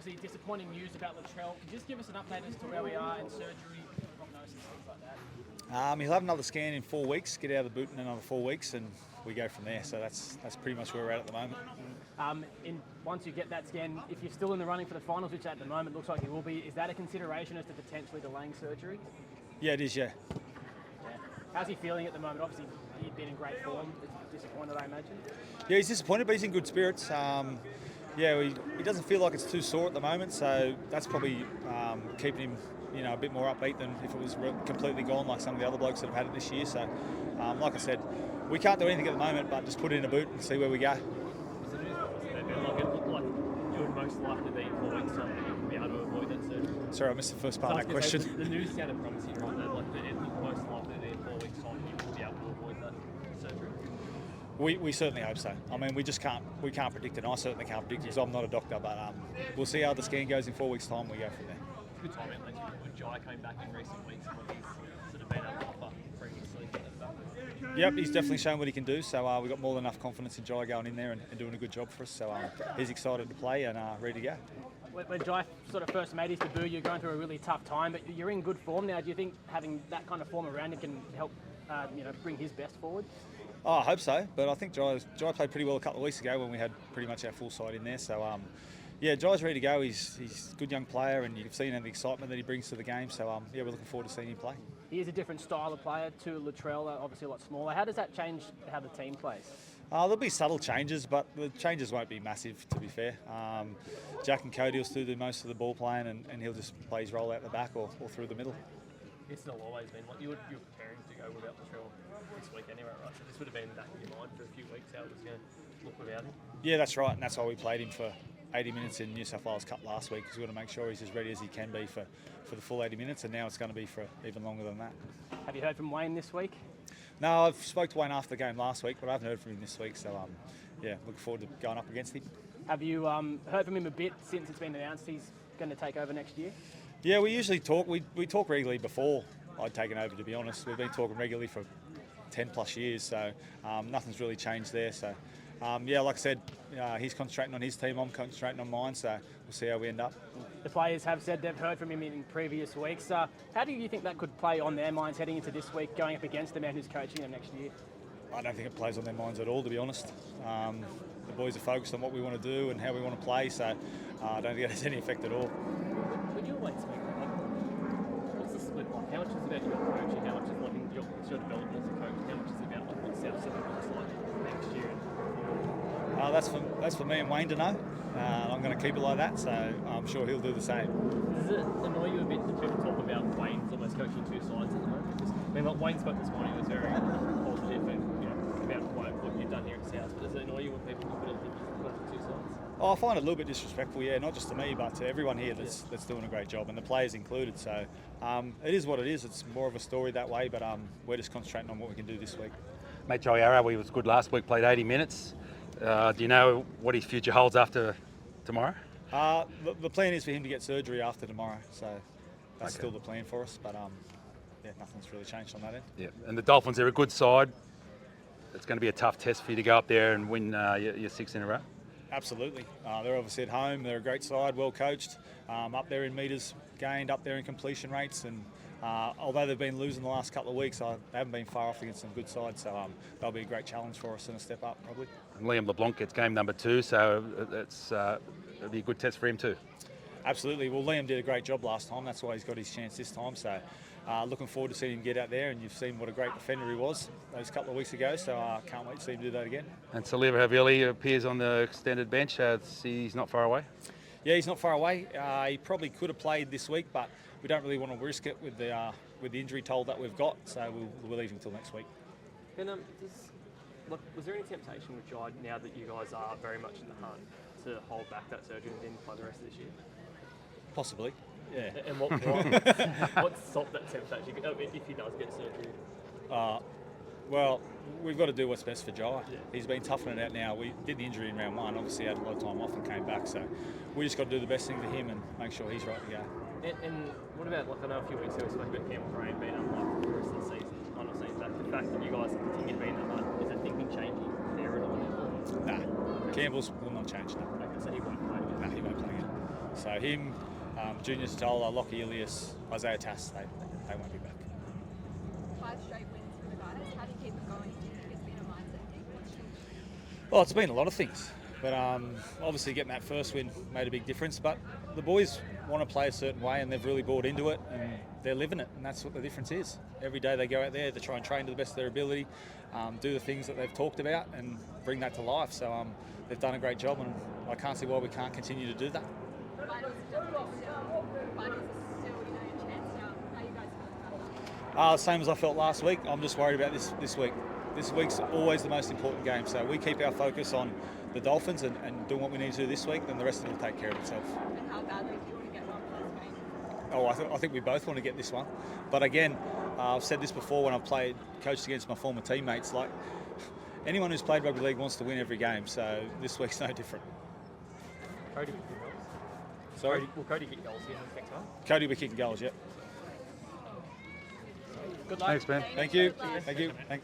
obviously disappointing news about Latrell. Could you just give us an update as to where we are in surgery, prognosis, things like that? He'll have another scan in 4 weeks, get out of the boot in another 4 weeks, and we go from there. So that's pretty much where we're at the moment. Once you get that scan, if you're still in the running for the finals, which at the moment looks like you will be, is that a consideration as to potentially delaying surgery? Yeah, it is, yeah. How's he feeling at the moment? Obviously, he'd been in great form. It's disappointed, I imagine. Yeah, he's disappointed, but he's in good spirits. He doesn't feel like it's too sore at the moment, so that's probably keeping him, a bit more upbeat than if it was completely gone like some of the other blokes that have had it this year. So, like I said, we can't do anything at the moment, but just put it in a boot and see where we go. It looked like you would most likely be in 4 weeks, so you'd be able to avoid that surgery. Sorry, I missed the first part of that question. The news sounded promising, right? That it looked most likely to be in 4 weeks' time, you would be able to avoid that surgery. We certainly hope so. I mean, we can't predict it. I certainly can't predict it because I'm not a doctor, but we'll see how the scan goes in 4 weeks' time. We go from there. Good time out, when Jai came back in recent weeks and what he's sort of been able to offer previously. Yep, he's definitely shown what he can do. So we've got more than enough confidence in Jai going in there and doing a good job for us. So he's excited to play and ready to go. When Jai sort of first made his debut, you're going through a really tough time, but you're in good form now. Do you think having that kind of form around him can help, bring his best forward? Oh, I hope so, but I think Jai played pretty well a couple of weeks ago when we had pretty much our full side in there. So, Jai's ready to go. He's a good young player, and you've seen the excitement that he brings to the game. So, we're looking forward to seeing him play. He is a different style of player to Latrell, obviously a lot smaller. How does that change how the team plays? There'll be subtle changes, but the changes won't be massive, to be fair. Jack and Cody will still do most of the ball playing, and he'll just play his role out the back or through the middle. It's not always been like you were preparing to go without Latrell this week anyway, right? So this would have been back in your mind for a few weeks how it was going to look without him. Yeah, that's right, and that's why we played him for 80 minutes in New South Wales Cup last week, because we've got to make sure he's as ready as he can be for the full 80 minutes, and now it's going to be for even longer than that. Have you heard from Wayne this week? No, I've spoke to Wayne after the game last week, but I haven't heard from him this week, so looking forward to going up against him. Have you heard from him a bit since it's been announced he's going to take over next year? Yeah, we usually talk. We talk regularly before I'd taken over, to be honest. We've been talking regularly for 10 plus years, so nothing's really changed there. So, like I said, he's concentrating on his team, I'm concentrating on mine, so we'll see how we end up. The players have said they've heard from him in previous weeks. How do you think that could play on their minds heading into this week, going up against the man who's coaching them next year? I don't think it plays on their minds at all, to be honest. The boys are focused on what we want to do and how we want to play, so I don't think it has any effect at all. When you always speak, what's the split like? How much is about your coaching? How much is like your development as a coach? How much is about like what South Sydney looks like next year? That's for me and Wayne to know. I'm going to keep it like that, so I'm sure he'll do the same. Does it annoy you a bit that people talk about Wayne's almost coaching two sides at the moment? Because, like Wayne spoke this morning, it was very positive and about what you've done here at South. But does it annoy you when people look at it and think he's coaching two sides? Oh, I find it a little bit disrespectful, not just to me, but to everyone here that's doing a great job, and the players included. So it is what it is. It's more of a story that way, but we're just concentrating on what we can do this week. Mate, Jai Arrow, he was good last week, played 80 minutes. Do you know what his future holds after tomorrow? The plan is for him to get surgery after tomorrow, so that's still the plan for us. But nothing's really changed on that end. Yeah, and the Dolphins, they're a good side. It's going to be a tough test for you to go up there and win your 6 in a row. Absolutely. They're obviously at home. They're a great side, well coached, up there in metres gained, up there in completion rates, and although they've been losing the last couple of weeks, they haven't been far off against some good sides, so they'll be a great challenge for us and a step up probably. And Liam LeBlanc gets game number 2, so it'll be a good test for him too. Absolutely. Well, Liam did a great job last time. That's why he's got his chance this time. So looking forward to seeing him get out there, and you've seen what a great defender he was those couple of weeks ago, so I can't wait to see him do that again. And Saliva Havili appears on the extended bench. He's not far away? Yeah, he's not far away. He probably could have played this week, but we don't really want to risk it with the injury toll that we've got, so we'll leave him until next week. And was there any temptation with Jai, now that you guys are very much in the hunt, to hold back that surgery and then play the rest of this year? Possibly, yeah. And what stopped that temptation if he does get surgery? Well, we've got to do what's best for Jai. Yeah. He's been toughing it out now. We did the injury in round 1, obviously had a lot of time off and came back, so we just got to do the best thing for him and make sure he's right to go. And what about, I know a few weeks ago we spoke about Campbell's reign being unlike the rest of the season, the fact that you guys continue to be in that hunt, is the thinking changing there at all? Nah, Campbell's will not change, no. Okay, so he won't play again? No, he won't play again. So him, Junior Satola, Lockie Ilias, Isaiah Tass, they won't be back. 5 straight wins for the guys. How do you keep it going? Do you think it's been a mindset thing? What's changed? Well, it's been a lot of things, but obviously getting that first win made a big difference. But the boys want to play a certain way, and they've really bought into it, and they're living it, and that's what the difference is. Every day they go out there, they try and train to the best of their ability, do the things that they've talked about, and bring that to life. So they've done a great job, and I can't see why we can't continue to do that. Bunnies are still, a chance now. How you guys feeling about that? Same as I felt last week. I'm just worried about this week. This week's always the most important game, so we keep our focus on the Dolphins and doing what we need to do this week, then the rest of it will take care of itself. And how badly do you want to get one for this game? I think we both want to get this one. But again, I've said this before when I've coached against my former teammates, like anyone who's played rugby league wants to win every game, so this week's no different. Cody kick goals. Sorry? Will Cody kick goals here next time? Cody will be kicking goals, yep. Good luck. Thanks, man. Thank you. Thank you. Thank